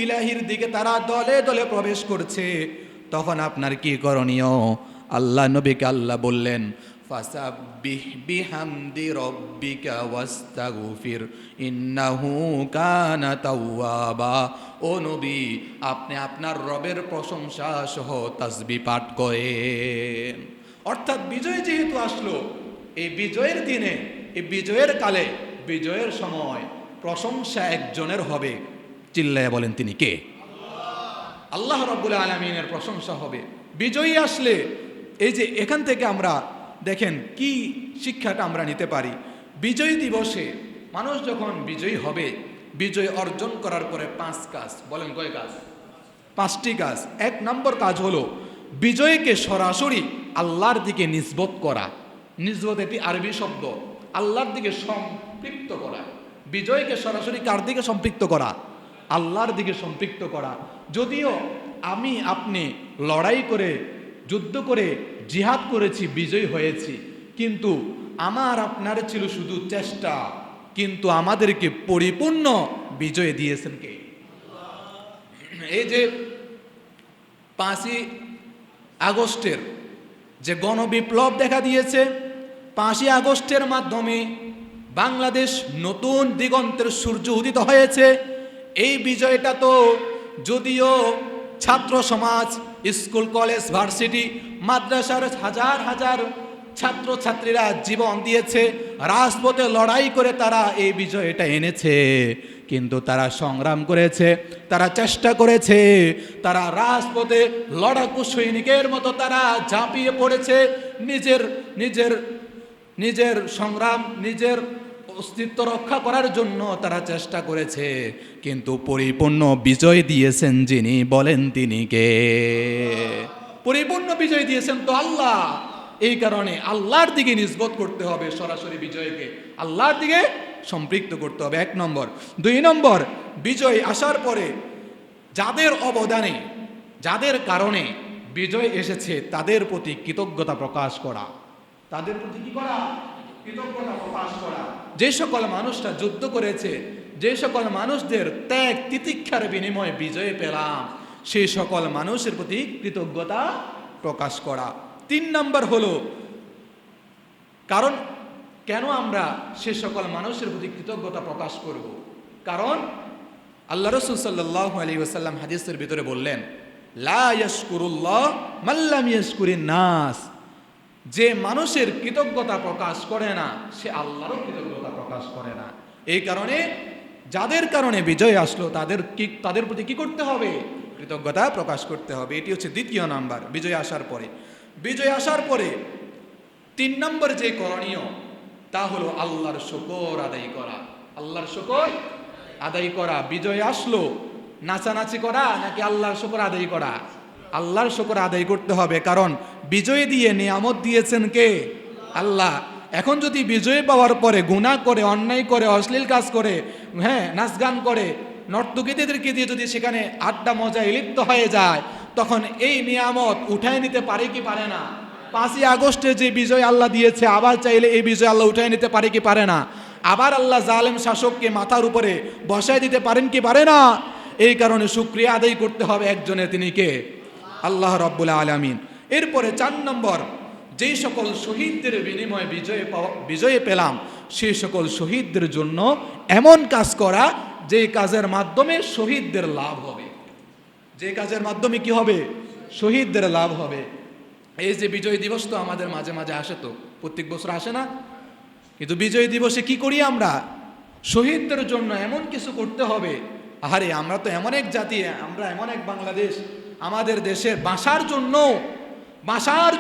ইলাহির দিকে তারা দলে দলে প্রবেশ করছে, তখন আপনার কি করণীয়? আল্লাহ নবীকে আল্লাহ বললেন, ফাসাব্বিহ বিহামদি রাব্বিকা ওয়াস্তাগফির ইন্নাহু কানা তাওয়াবা। ও নবী, আপনি আপনার রবের প্রশংসা সহ তাসবিহ পাঠ করেন। অর্থাৎ বিজয় যেহেতু আসলো, এই বিজয়ের দিনে, এই বিজয়ের কালে, বিজয়ের সময় প্রশংসা একজনের হবে। চিল্লায়া বলেন তিনি কে? আল্লাহ রাব্বুল আলামিনের প্রশংসা হবে। বিজয়ী আসলে এই যে এখান থেকে আমরা দেখেন কি শিক্ষাটা আমরা নিতে পারি। বিজয় দিবসে মানুষ যখন বিজয়ী হবে, বিজয় অর্জন করার পরে 5 কাজ, বলেন কয় কাজ? 5টি কাজ। 1 নম্বর কাজ হলো বিজয়কে সরাসরি আল্লাহর দিকে নিসবত করা। নিসবত এটি আরবি শব্দ, আল্লাহর দিকে সম্পৃক্ত করা। বিজয়কে সরাসরি কার দিকে সম্পৃক্ত করা? আল্লাহর দিকে সম্পৃক্ত করা। যদিও আমি আপনি লড়াই করে, যুদ্ধ করে, জিহাদ করেছি, বিজয় হয়েছি, কিন্তু আমার আপনার ছিল শুধু চেষ্টা, কিন্তু আমাদেরকে পরিপূর্ণ বিজয় দিয়েছেন কে? এই যে 5ই আগস্টের যে গণবিপ্লব দেখা দিয়েছে, 5ই আগস্টের মাধ্যমে বাংলাদেশ নতুন দিগন্তের সূর্য উদিত হয়েছে। এই বিজয়টা তো যদিও ছাত্র সমাজ, স্কুল কলেজ ভার্সিটি মাদ্রাসার হাজার হাজার ছাত্র ছাত্রীরা জীবন দিয়েছে, রাজপথে লড়াই করে তারা এই বিজয়টা এনেছে, কিন্তু তারা সংগ্রাম করেছে, তারা চেষ্টা করেছে, তারা রাজপথে লড়াকু সৈনিকের মতো তারা ঝাঁপিয়ে পড়েছে, নিজের নিজের নিজের সংগ্রাম, নিজের অস্তিত্ব রক্ষা করার জন্য তারা চেষ্টা করেছে, কিন্তু পরিপূর্ণ বিজয় দিয়েছেন যিনি, বলেন তিনি কে? পরিপূর্ণ বিজয় দিয়েছেন তো আল্লাহ। এই কারণে আল্লাহর দিকে নিসবত করতে হবে, সরাসরি বিজয়কে আল্লাহর দিকে সম্পৃক্ত করতে হবে। 1 নম্বর। 2 নম্বর, বিজয় আসার পরে যাদের অবদানে, যাদের কারণে বিজয় এসেছে তাদের প্রতি কৃতজ্ঞতা প্রকাশ করা। তাদের প্রতি কি করা? কৃতজ্ঞতা প্রকাশ করা। যে সকল মানুষরা যুদ্ধ করেছে, যে সকল মানুষদের ত্যাগ তিতিক্ষার বিনিময়ে বিজয় পেলাম, সেই সকল মানুষের প্রতি কৃতজ্ঞতা প্রকাশ করা। 3 নম্বর হলো, কারণ কেন আমরা সে সকল মানুষের প্রতি কৃতজ্ঞতা প্রকাশ করব? কারণ আল্লাহ রাসূল সাল্লাল্লাহু আলাইহি ওয়াসাল্লাম হাদিসের ভিতরে বললেন, লা ইয়াশকুরুল্লাহ মান লাম ইয়াশকুরিন নাস। যে মানুষের কৃতজ্ঞতা প্রকাশ করে না, সে আল্লাহরও কৃতজ্ঞতা প্রকাশ করে না। এই কারণে যাদের কারণে বিজয় আসলো তাদের প্রতি কি করতে হবে? কৃতজ্ঞতা প্রকাশ করতে হবে। এটি হচ্ছে 2য় নাম্বার। বিজয় আসার পরে, বিজয় আসার পরে 3 নম্বর যে করণীয় তা হলো আল্লাহর শুকর আদায় করা। আল্লাহর শুকর আদায় করা। বিজয় আসলো, নাচানাচি করা নাকি আল্লাহর শুকর আদায় করা? আল্লাহর শুকর আদায় করতে হবে, কারণ বিজয় দিয়ে নিয়ামত দিয়েছেন কে? আল্লাহ। এখন যদি বিজয় পাওয়ার পরে গুনাহ করে, অন্যায় করে, অশ্লীল কাজ করে, নাচ গান করে, নর্তকীদেরকে দিয়ে যদি সেখানে আড্ডা মজায় লিপ্ত হয়ে যায়, তখন এই নিয়ামত উঠায় নিতে পারে কি পারে না? 5ই আগস্টে যে বিজয় আল্লাহ দিয়েছে, আবার চাইলে এই বিজয় আল্লাহ উঠায় নিতে পারে কি পারে না? আবার আল্লাহ জালেম শাসককে মাথার উপরে বসায় দিতে পারেন কি পারে না? এই কারণে শুকরিয়া আদায় করতে হবে একজনের, তিনি কে? আল্লাহ রাব্বুল আলামিন। এরপরে 4 নম্বর, যেই সকল শহীদদের বিনিময়ে বিজয় পেলাম, সেই সকল শহীদদের জন্য এমন কাজ করা যে কাজের মাধ্যমে শহীদদের লাভ হবে। যে কাজের মাধ্যমে কি হবে? শহীদদের লাভ হবে। এই যে বিজয় দিবস তো আমাদের মাঝে মাঝে আসে, তো প্রত্যেক বছর আসে না? কিন্তু বিজয় দিবসে কি করি আমরা? শহীদদের জন্য এমন কিছু করতে হবে। আরে আমরা তো এমন এক জাতি, আমরা এমন এক বাংলাদেশ, আমাদের দেশের বাঁচার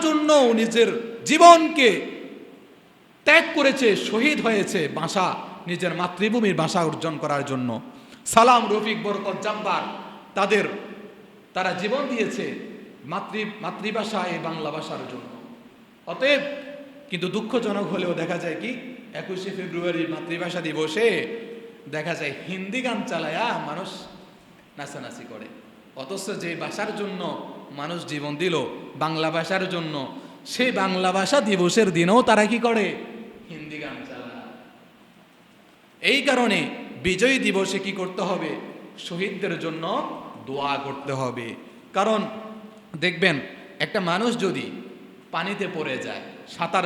জন্য নিজের জীবনকে ত্যাগ করেছে, শহীদ হয়েছে বাঁচা, নিজের মাতৃভূমির বাঁচা অর্জন করার জন্য। সালাম, রফিক, বরকত, জাব্বার তারা জীবন দিয়েছে মাতৃভাষা এই বাংলা ভাষার জন্য। অতএব কিন্তু দুঃখজনক হলেও দেখা যায় কি 21শে ফেব্রুয়ারি মাতৃভাষা দিবসে দেখা যায় হিন্দি গান চালায়া মানুষ নাচানাচি করে। অথচ যে ভাষার জন্য মানুষ জীবন দিল, বাংলা ভাষার জন্য, সেই বাংলা ভাষা দিবসের দিনেও তারা কি করে? হিন্দি গান চালায়। এই কারণে বিজয় দিবসে কি করতে হবে? শহীদদের জন্য দোয়া করতে হবে। কারণ দেখবেন একটা মানুষ যদি পানিতে পড়ে যায়, সাঁতার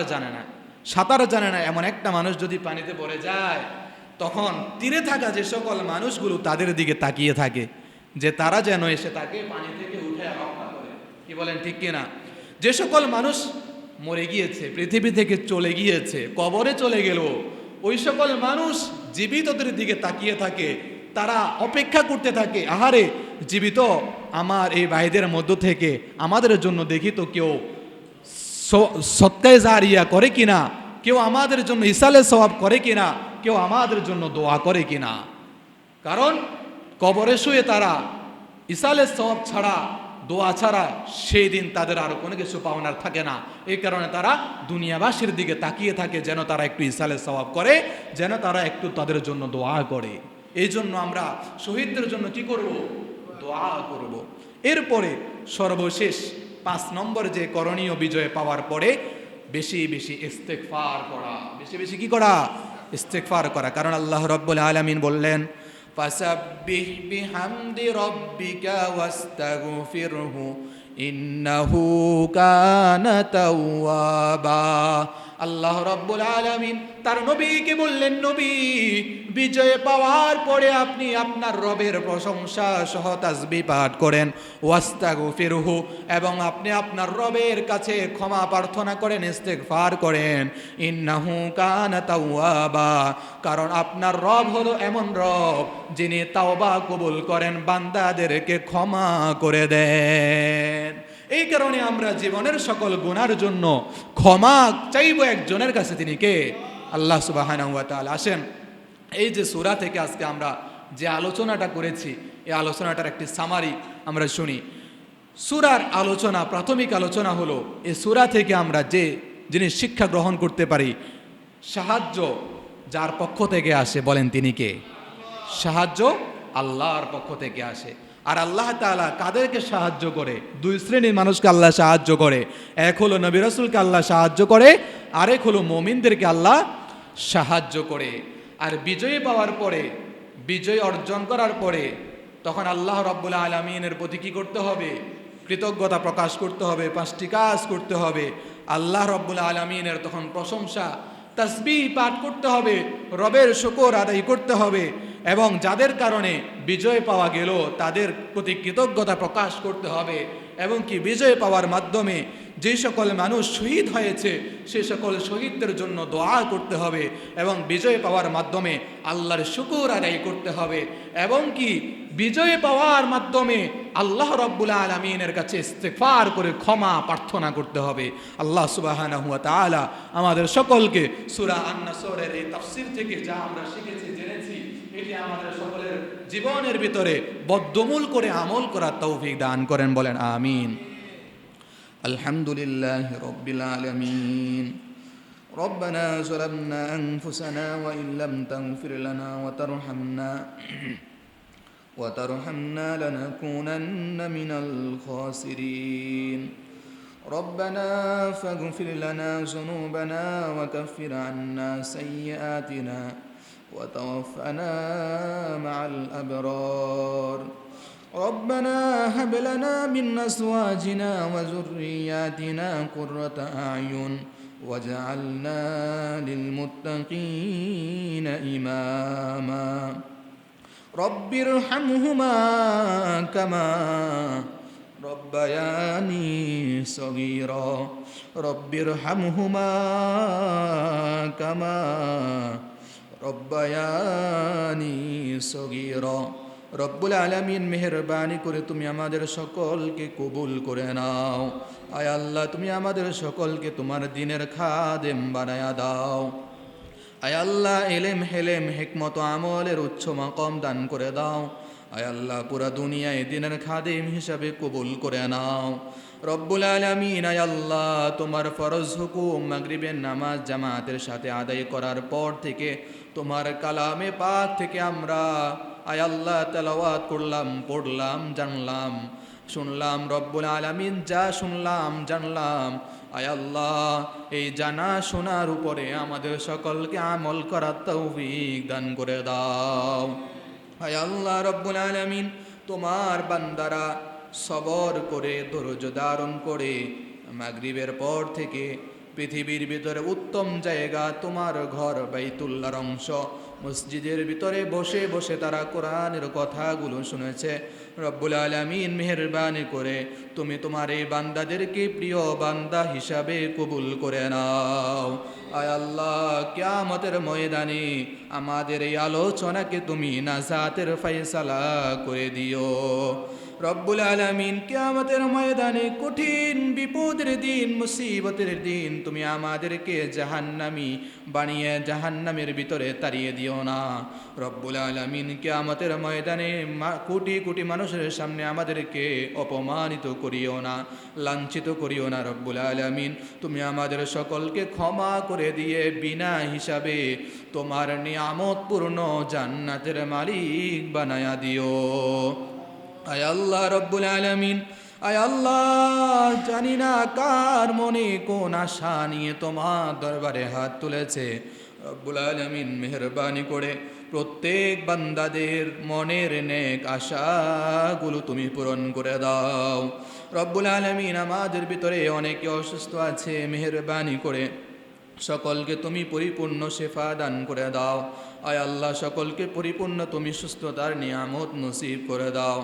জানে না এমন একটা মানুষ যদি পানিতে পড়ে যায়, তখন তীরে থাকা যে সকল মানুষগুলো তাদের দিকে তাকিয়ে থাকে যে তারা যেন এসে তাকে পানি থেকে উঠে রক্ষা করে। কি বলেন, ঠিক কিনা? যে সকল মানুষ মরে গিয়েছে, পৃথিবী থেকে চলে গিয়েছে, কবরে চলে গেল, ওই সকল মানুষ জীবিতদের দিকে তাকিয়ে থাকে, তারা অপেক্ষা করতে থাকে, আহারে জীবিত আমার এই ভাইদের মধ্য থেকে আমাদের জন্য দেখি তো কেউ সৎকায়ে জারিয়া করে কিনা, কেউ আমাদের জন্য ইসালে সওয়াব করে কিনা, কেউ আমাদের জন্য দোয়া করে কিনা। কারণ কবরে শুয়ে তারা ইসালে সওয়াব ছাড়া, দোয়া ছাড়া সেই দিন তাদের আর কোনো কিছু পাওনার থাকে না। এই কারণে তারা দুনিয়াবাসীর দিকে তাকিয়ে থাকে যেন তারা একটু ইসালে সওয়াব করে, যেন তারা একটু তাদের জন্য দোয়া করে। এই জন্য আমরা শহীদদের জন্য কি করব? দোয়া করব। এরপরে সর্বশেষ 5 নম্বর যে করণীয় বিজয় পাওয়ার পরে বেশি বেশি ইস্তেগফার করা। বেশি বেশি কি করা? ইস্তেগফার করা। কারণ আল্লাহ রাব্বুল আলামিন বললেন, ফাসাব্বিহ বিহামদি রাব্বিকা ওয়াস্তাগফিরহু ইন্নাহু কানা তাওয়াবা। আল্লাহ রাব্বুল আলামিন তার নবীকে বললেন, নবী বিজয় পাওয়ার পরে আপনি আপনার রবের প্রশংসা সহ তাসবিহ পাঠ করেন, ওয়াস্তাগফিরহু, এবং আপনি আপনার রবের কাছে ক্ষমা প্রার্থনা করেন, ইস্তেগফার করেন। ইন্নাহু কানা তাওয়াবা, কারণ আপনার রব হলো এমন রব যিনি তাওবা কবুল করেন, বান্দাদেরকে ক্ষমা করে দেন। এই কারণে আমরা জীবনের সকল গুনার জন্য ক্ষমা চাইব একজনের কাছে, তিনি কে? আল্লাহ সুবহানাহু ওয়া তাআলা। আসেন এই যে সূরা থেকে আজকে আমরা যে আলোচনাটা করেছি, এই আলোচনাটার একটি সামারি আমরা শুনি। সূরার আলোচনা, প্রাথমিক আলোচনা হলো এই সূরা থেকে আমরা যে জিনিস শিক্ষা গ্রহণ করতে পারি, সাহায্য যার পক্ষ থেকে আসে, বলেন তিনি কে? সাহায্য আল্লাহর পক্ষ থেকে আসে। আর আল্লাহ তাআলা কাদেরকে সাহায্য করে? 2 শ্রেণীর মানুষকে আল্লাহ সাহায্য করে। এক হলো নবী রাসূলকে আল্লাহ সাহায্য করে, আরেক হলো মুমিনদেরকে আল্লাহ সাহায্য করে। আর বিজয় পাওয়ার পরে, বিজয় অর্জন করার পরে তখন আল্লাহ রাব্বুল আলামিনের প্রতি কি করতে হবে? কৃতজ্ঞতা প্রকাশ করতে হবে, 5টি কাজ করতে হবে। আল্লাহ রাব্বুল আলামিনের তখন প্রশংসা, তাসবিহ পাঠ করতে হবে, রবের শুকর আদায় করতে হবে, এবং যাদের কারণে বিজয় পাওয়া গেল তাদের প্রতি কৃতজ্ঞতা প্রকাশ করতে হবে। এবং কি বিজয় পাওয়ার মাধ্যমে যে সকল মানুষ শহীদ হয়েছে সে সকল শহীদদের জন্য দোয়া করতে হবে, এবং বিজয় পাওয়ার মাধ্যমে আল্লাহর শুকর আদায় করতে হবে, এবং কি বিজয় পাওয়ার মাধ্যমে আল্লাহ রাব্বুল আলামিনের কাছে ইস্তেগফার করে ক্ষমা প্রার্থনা করতে হবে। আল্লাহ সুবহানাহু ওয়া তাআলা আমাদের সকলকে সূরা আন-নাসরের এই তাফসীর থেকে যা আমরা শিখেছি, জেনেছি, এটি আমাদের সকলের জীবনের ভিতরে বদ্ধমূল করে আমল করার তৌফিক দান করেন, বলেন আমিন। আলহামদুলিল্লাহি রাব্বিল আলামিন। রব্বানা যালামনা আনফুসানা ওয়া ইল্লাম তাগফির লানা ওয়া তারহামনা লানাকুনান্না মিনাল খাসিরিন। ربنا فاغفر لنا ذنوبنا وكفر عنا سيئاتنا وتوفنا مع الأبرار. ربنا هب لنا من أزواجنا وذرياتنا قرة أعين واجعلنا للمتقين إماما. رب ارحمهما كما ربياني صغيرا رب ارحمهما كما ربياني صغيرا রব্বুল আলামিন মেহেরবানি করে তুমি আমাদের সকলকে কবুল করে নাও। আয় আল্লাহ, তুমি আমাদের সকলকে তোমার দ্বীনের খাদেম বানায়া দাও। আয় আল্লাহ, ইলম হেলেম হিকমত আমলের উচ্চ মাকাম দান করে দাও। আয় আল্লাহ, পুরা দুনিয়ায় দ্বীনের খাদেম হিসাবে কবুল করে নাও রব্বুল আলামিন। আয় আল্লাহ, তোমার ফরজ হুকুম মাগরিবের নামাজ জামাতের সাথে আদায় করার পর থেকে তোমার কালামে পাক থেকে আমরা আয় আল্লাহ তেলাওয়াত করলাম, পড়লাম, জানলাম, শুনলাম। রব্বুল আলামিন যা শুনলাম জানলাম, আয় আল্লাহ এই জানা শোনার উপরে আমাদের সকলকে আমল করার তৌফিক দান করে দাও। আয় আল্লাহ রব্বুল আলামিন, তোমার বান্দারা সবর করে ধৈর্য ধারণ করে মাগরিবের পর থেকে পৃথিবীর ভিতরে উত্তম জায়গা তোমার ঘর বাইতুল্লাহর অংশ মসজিদের ভিতরে বসে বসে তারা কোরআনের কথাগুলো শুনেছে। রব্বুল আলামিন মেহেরবানি করে তুমি তোমার এই বান্দাদেরকে প্রিয় বান্দা হিসাবে কবুল করে নাও। আয় আল্লাহ, কিয়ামতের ময়দানে আমাদের এই আলোচনাকে তুমি নাজাতের ফয়সালা করে দিও রব্বুল আলামিন। কিয়ামতের ময়দানে কঠিন বিপদের দিন, মুসিবতের দিন তুমি আমাদেরকে জাহান্নামী বানিয়ে জাহান্নামের ভিতরে তাড়িয়ে দিও না রব্বুল আলামিন। কিয়ামতের ময়দানে কোটি কোটি মানুষের সামনে আমাদেরকে অপমানিত করিও না, লাঞ্ছিত করিও না রব্বুল আলামিন। তুমি আমাদের সকলকে ক্ষমা করে দিয়ে বিনা হিসাবে তোমার নিয়ামতপূর্ণ জান্নাতের মালিক বানায়া দিও। আয় আল্লাহ রব্বুল আলামিন, আয় আল্লাহ, জানি না কার মনে কোন আশা নিয়ে তোমার দরবারে হাত তুলেছে রব্বুল আলামিন। মেহেরবানি করে প্রত্যেক বান্দাদের মনের নেক আশাগুলো তুমি পূরণ করে দাও রব্বুল আলামিন। আমাদের ভিতরে অনেকে অসুস্থ আছে, মেহেরবানি করে সকলকে তুমি পরিপূর্ণ শেফা দান করে দাও। আয় আল্লাহ, সকলকে পরিপূর্ণ তুমি সুস্থতার নিয়ামত নসিব করে দাও।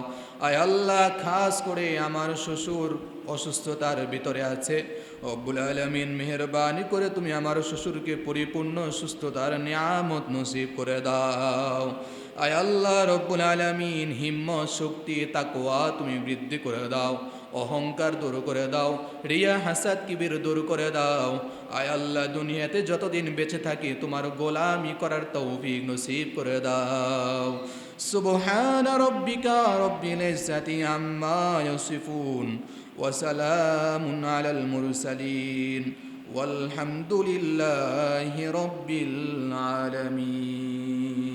আয় আল্লাহ, খাস করে আমার শ্বশুর অসুস্থতার ভিতরে আছে রব্বুল আলামিন, মেহেরবানি করে তুমি আমার শ্বশুরকে পরিপূর্ণ সুস্থতার নিয়ামত নসিব করে দাও। আয় আল্লাহ রব্বুল আলামিন, হিম্মত, শক্তি, তাকওয়া তুমি বৃদ্ধি করে দাও। অহংকার দূর করে দাও, রিয়া, হাসাদ, কিবির দূর করে দাও। আয় আল্লাহ, দুনিয়াতে যতদিন বেঁচে থাকি তোমার গোলামি করার তৌফিক নসিব করে দাও। সুবহান রাব্বিকা রব্বিল ইজ্জাতি আম্মা ইয়াসিফুন ওয়া সালামুন আলাল মুরসালিন ওয়ালহামদুলিল্লাহি রাব্বিল আলামিন।